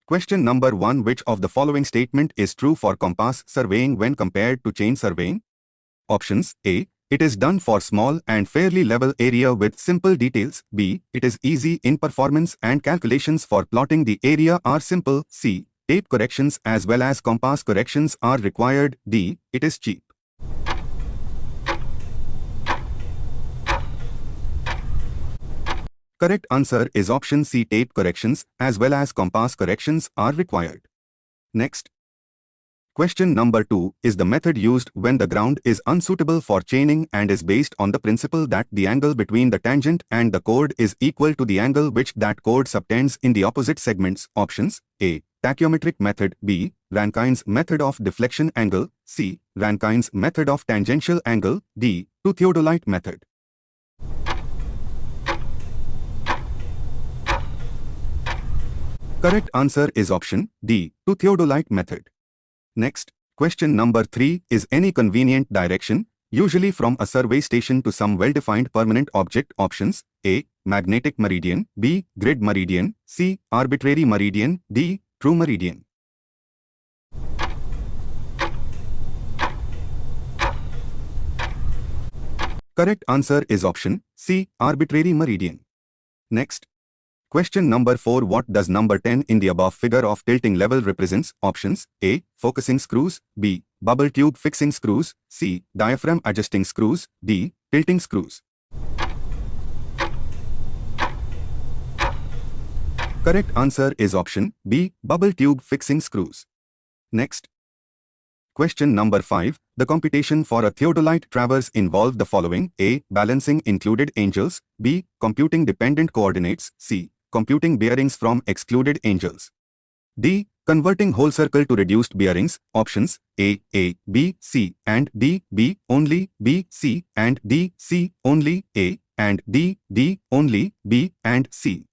Question number 1. Which of the following statement is true for compass surveying when compared to chain surveying? Options: A. It is done for small and fairly level area with simple details. B. It is easy in performance and calculations for plotting the area are simple. C. Tape corrections as well as compass corrections are required. D. It is cheap. Correct answer is option C. Tape corrections as well as compass corrections are required. Next. Question number 2 is the method used when the ground is unsuitable for chaining and is based on the principle that the angle between the tangent and the chord is equal to the angle which that chord subtends in the opposite segments. Options: A. Tachyometric method. B. Rankine's method of deflection angle. C. Rankine's method of tangential angle. D. Theodolite method. Correct answer is option D. Theodolite method. Next, question number 3 is any convenient direction, usually from a survey station to some well-defined permanent object. Options: A. Magnetic meridian. B. Grid meridian. C. Arbitrary meridian. D. True meridian. Correct answer is option C. Arbitrary meridian. Next. Question number 4. What does number 10 in the above figure of tilting level represents? Options: A. Focusing screws. B. Bubble tube fixing screws. C. Diaphragm adjusting screws. D. Tilting screws. Correct answer is option B. Bubble tube fixing screws. Next. Question number 5. The computation for a theodolite traverse involved the following: A. Balancing included angles. B. Computing dependent coordinates. C. Computing bearings from excluded angles. D. Converting whole circle to reduced bearings. Options: A, B, C, and D, B, only, B, C, and D, C, only, A, and D, D, only, B, and C.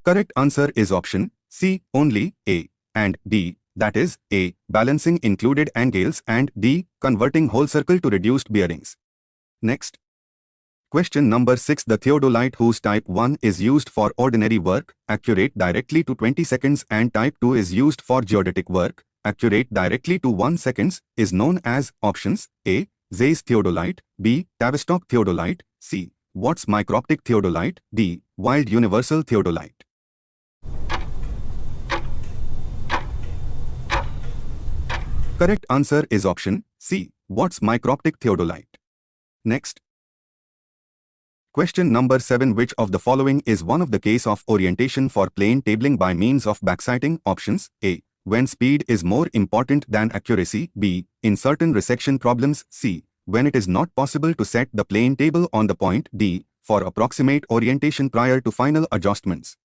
Correct answer is option C, only, A, and D, that is, A, balancing included angles, and D, converting whole circle to reduced bearings. Next. Question number 6. The theodolite whose type 1 is used for ordinary work, accurate directly to 20 seconds, and type 2 is used for geodetic work, accurate directly to 1 seconds, is known as. Options: A. Zeiss theodolite. B. Tavistock theodolite. C. Watt's microptic theodolite. D. Wild universal theodolite. Correct answer is option C. Watt's microptic theodolite. Next. Question number 7. Which of the following is one of the case of orientation for plane tabling by means of backsighting? Options: A. When speed is more important than accuracy. B. In certain resection problems. C. When it is not possible to set the plane table on the point. D. For approximate orientation prior to final adjustments.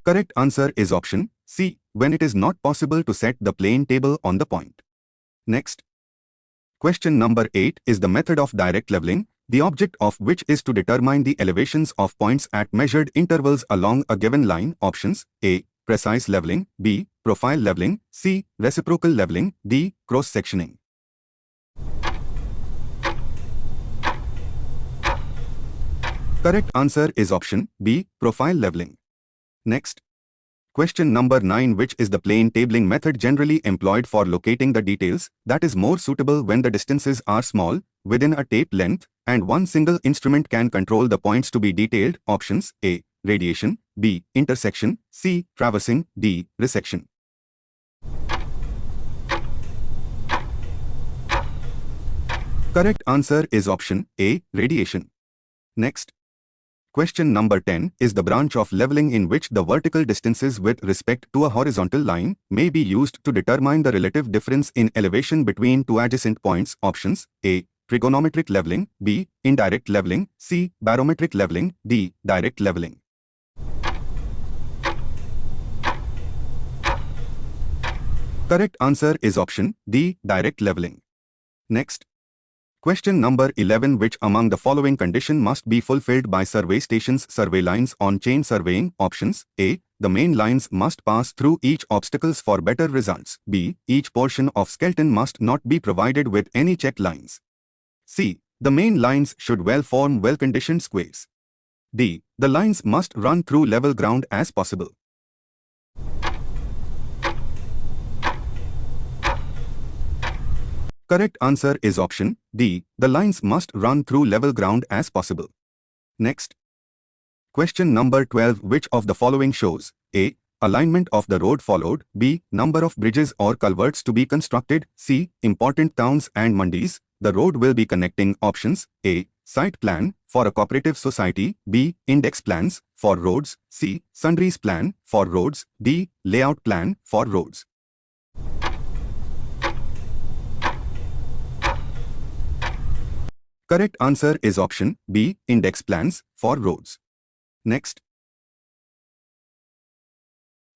Correct answer is option C. When it is not possible to set the plane table on the point. Next. Question number 8 is the method of direct leveling, the object of which is to determine the elevations of points at measured intervals along a given line. Options: A. Precise leveling. B. Profile leveling. C. Reciprocal leveling. D. Cross-sectioning. Correct answer is option B. Profile leveling. Next. Question number 9. Which is the plane tabling method generally employed for locating the details, that is more suitable when the distances are small, within a tape length, and one single instrument can control the points to be detailed? Options: A. Radiation. B. Intersection. C. Traversing. D. Resection. Correct answer is option A. Radiation. Next. Question number 10 is the branch of leveling in which the vertical distances with respect to a horizontal line may be used to determine the relative difference in elevation between two adjacent points. Options: A. Trigonometric leveling. B. Indirect leveling. C. Barometric leveling. D. Direct leveling. Correct answer is option D. Direct leveling. Next. Question number 11. Which among the following condition must be fulfilled by survey stations survey lines on chain surveying? Options: A. The main lines must pass through each obstacles for better results. B. Each portion of skeleton must not be provided with any check lines. C. The main lines should well form well-conditioned squares. D. The lines must run through level ground as possible. Correct answer is option D. The lines must run through level ground as possible. Next. Question number 12. Which of the following shows: A. Alignment of the road followed. B. Number of bridges or culverts to be constructed. C. Important towns and mandis the road will be connecting. Options: A. Site plan for a cooperative society. B. Index plans for roads. C. Sundries plan for roads. D. Layout plan for roads. Correct answer is option B. Index plans for roads. Next.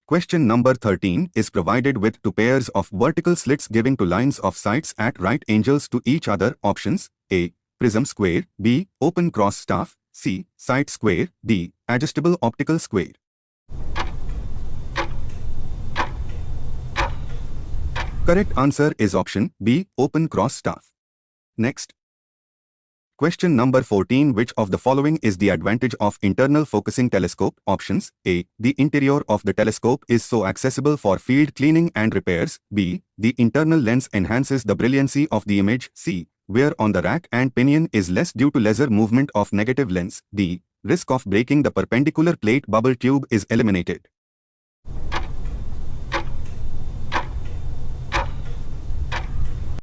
Question number 13 is provided with two pairs of vertical slits giving two lines of sights at right angles to each other. Options: A. Prism square. B. Open cross staff. C. Sight square. D. Adjustable optical square. Correct answer is option B. Open cross staff. Next. Question number 14. Which of the following is the advantage of internal focusing telescope? Options: A. The interior of the telescope is so accessible for field cleaning and repairs. B. The internal lens enhances the brilliancy of the image. C. Wear on the rack and pinion is less due to lesser movement of negative lens. D. Risk of breaking the perpendicular plate bubble tube is eliminated.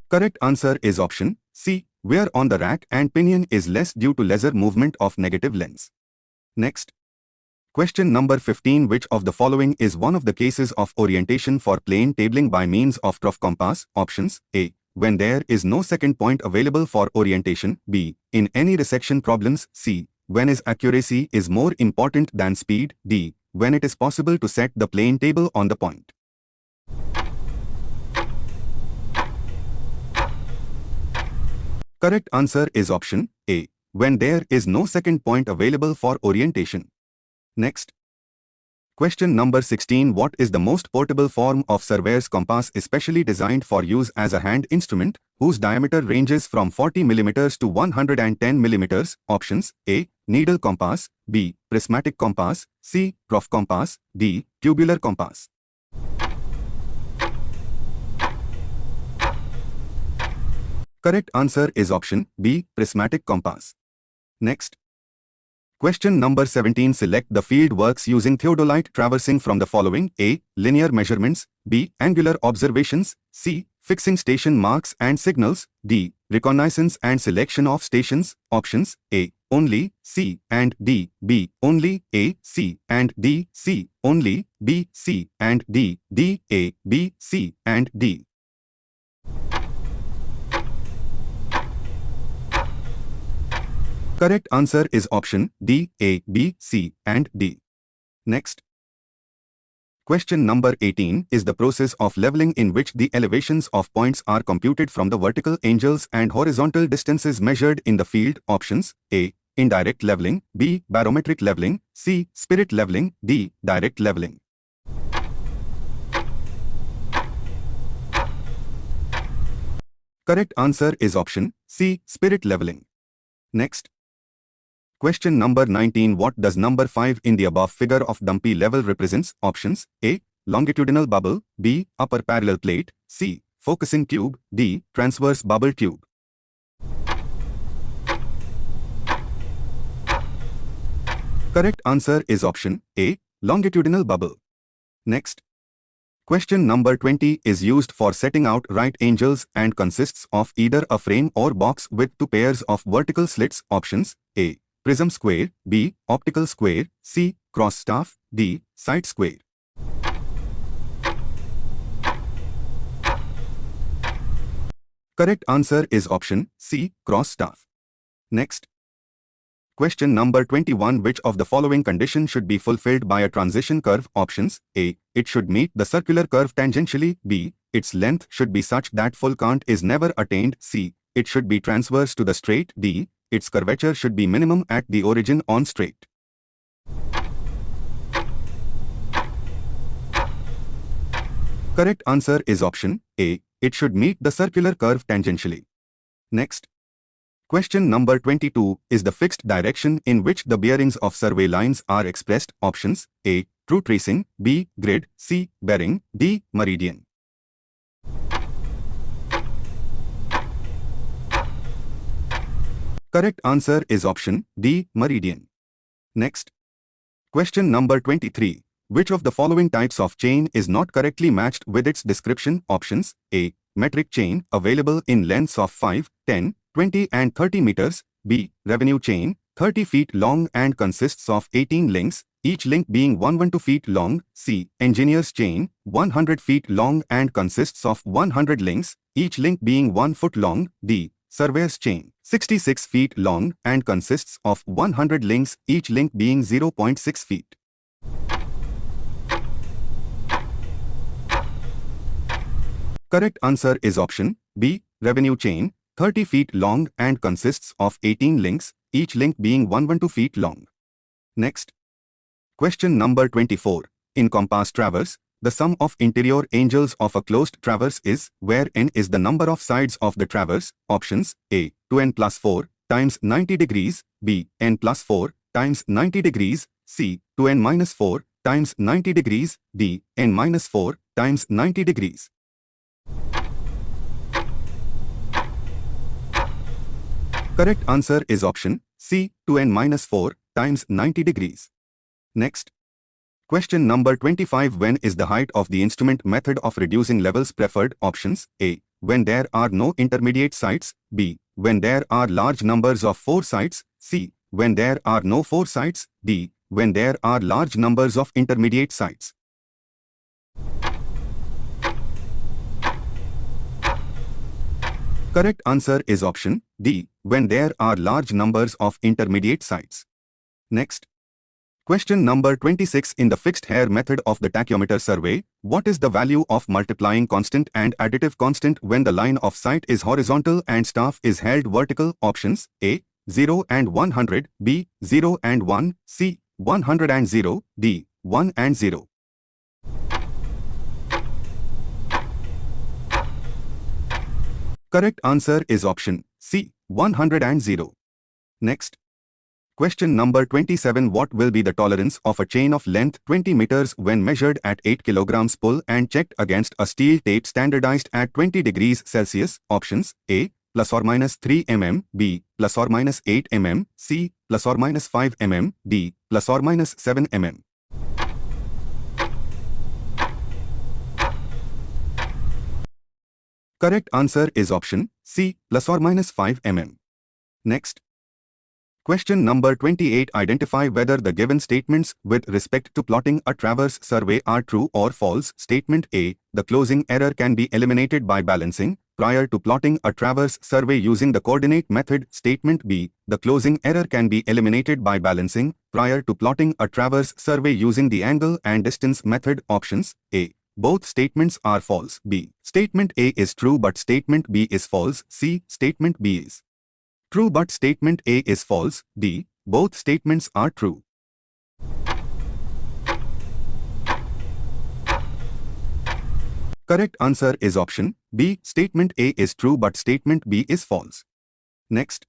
Correct answer is option C. Wear on the rack and pinion is less due to lesser movement of negative lens. Next. Question number 15. Which of the following is one of the cases of orientation for plane tabling by means of trough compass? Options: A. When there is no second point available for orientation. B. In any resection problems. C. When is accuracy is more important than speed. D. When it is possible to set the plane table on the point. Correct answer is option A. When there is no second point available for orientation. Next. Question number 16. What is the most portable form of surveyor's compass especially designed for use as a hand instrument, whose diameter ranges from 40 mm to 110 mm? Options: A. Needle compass. B. Prismatic compass. C. Trough compass. D. Tubular compass. Correct answer is option B. Prismatic compass. Next. Question number 17. Select the field works using theodolite traversing from the following: A. Linear measurements. B. Angular observations. C. Fixing station marks and signals. D. Reconnaissance and selection of stations. Options: A. Only. C and D. B. Only. A. C and D. C. Only. B. C and D. D. A. B. C and D. Correct answer is option D. A, B, C and D. Next. Question number 18 is the process of leveling in which the elevations of points are computed from the vertical angles and horizontal distances measured in the field. Options: A. Indirect leveling. B. Barometric leveling. C. Spirit leveling. D. Direct leveling. Correct answer is option C. Spirit leveling. Next. Question number 19. What does number 5 in the above figure of dumpy level represents? Options: A. Longitudinal bubble. B. Upper parallel plate. C. Focusing tube. D. Transverse bubble tube. Correct answer is option A. Longitudinal bubble. Next. Question number 20 is used for setting out right angles and consists of either a frame or box with two pairs of vertical slits. Options: A. Prism square. B. Optical square. C. Cross staff. D. Sight square. Correct answer is option C. Cross staff. Next. Question number 21. Which of the following condition should be fulfilled by a transition curve? Options: A. It should meet the circular curve tangentially. B. Its length should be such that full cant is never attained. C. It should be transverse to the straight. D. Its curvature should be minimum at the origin on straight. Correct answer is option A. It should meet the circular curve tangentially. Next. Question number 22 is the fixed direction in which the bearings of survey lines are expressed. Options: A. True tracing, B. Grid, C. Bearing, D. Meridian. Correct answer is option D. Meridian. Next. Question number 23. Which of the following types of chain is not correctly matched with its description? Options: A. Metric chain, available in lengths of 5, 10, 20 and 30 meters. B. Revenue chain, 30 feet long and consists of 18 links, each link being 112 feet long. C. Engineer's chain, 100 feet long and consists of 100 links, each link being 1 foot long. D. Surveyor's chain, 66 feet long and consists of 100 links, each link being 0.6 feet. Correct answer is option B. Revenue chain, 30 feet long and consists of 18 links, each link being 112 feet long. Next. Question number 24. In compass traverse, the sum of interior angles of a closed traverse is, where n is the number of sides of the traverse. Options: A. 2n plus 4 times 90 degrees, B. n plus 4 times 90 degrees, C. 2n minus 4 times 90 degrees, D. n minus 4 times 90 degrees. Correct answer is option C. 2n minus 4 times 90 degrees. Next. Question number 25. When is the height of the instrument method of reducing levels preferred? Options: A. When there are no intermediate sites, B. When there are large numbers of 4 sites, C. When there are no 4 sites, D. When there are large numbers of intermediate sites. Correct answer is option D. When there are large numbers of intermediate sites. Next. Question number 26. In the fixed hair method of the tachyometer survey, what is the value of multiplying constant and additive constant when the line of sight is horizontal and staff is held vertical? Options: A. 0 and 100, B. 0 and 1, C. 100 and 0, D. 1 and 0. Correct answer is option C. 100 and 0. Next. Question number 27. What will be the tolerance of a chain of length 20 meters when measured at 8 kilograms pull and checked against a steel tape standardized at 20 degrees Celsius? Options: A. Plus or minus 3 mm, B. Plus or minus 8 mm, C. Plus or minus 5 mm, D. Plus or minus 7 mm. Correct answer is option C. Plus or minus 5 mm. Next. Question number 28. Identify whether the given statements with respect to plotting a traverse survey are true or false. Statement A. The closing error can be eliminated by balancing prior to plotting a traverse survey using the coordinate method. Statement B. The closing error can be eliminated by balancing prior to plotting a traverse survey using the angle and distance method. Options: A. Both statements are false. B. Statement A is true but statement B is false. C. Statement B is true but statement A is false. D. Both statements are true. Correct answer is option B. Statement A is true but statement B is false. Next.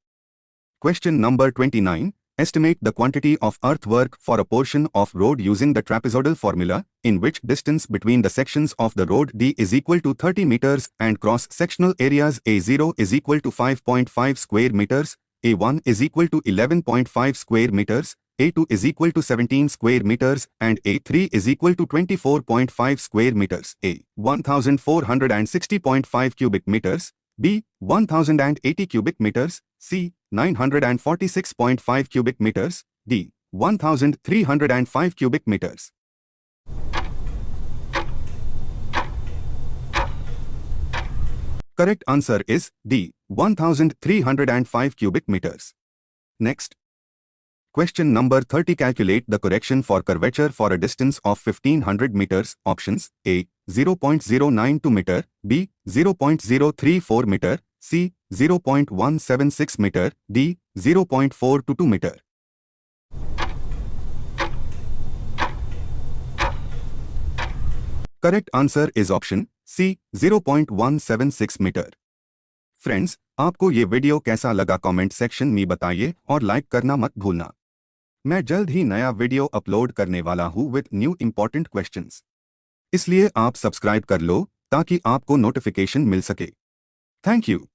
Question number 29. Estimate the quantity of earthwork for a portion of road using the trapezoidal formula, in which distance between the sections of the road D is equal to 30 meters and cross-sectional areas A0 is equal to 5.5 square meters, A1 is equal to 11.5 square meters, A2 is equal to 17 square meters and A3 is equal to 24.5 square meters. A. 1460.5 cubic meters, B. 1080 cubic meters, C. 946.5 cubic meters, D. 1305 cubic meters. Correct answer is D. 1305 cubic meters. Next. Question number 30. Calculate the correction for curvature for a distance of 1500 meters. Options: A. 0.092 meter, B. 0.034 meter, C. 0.176 meter, D. 0.422 meter. Correct answer is option C. 0.176 meter. Friends, आपको ये video कैसा लगा comment section में बताइए और like करना मत भूलना। मैं जल्द ही नया वीडियो अपलोड करने वाला हूँ विद न्यू इंपॉर्टेंट क्वेश्चंस, इसलिए आप सब्सक्राइब कर लो ताकि आपको नोटिफिकेशन मिल सके। Thank you.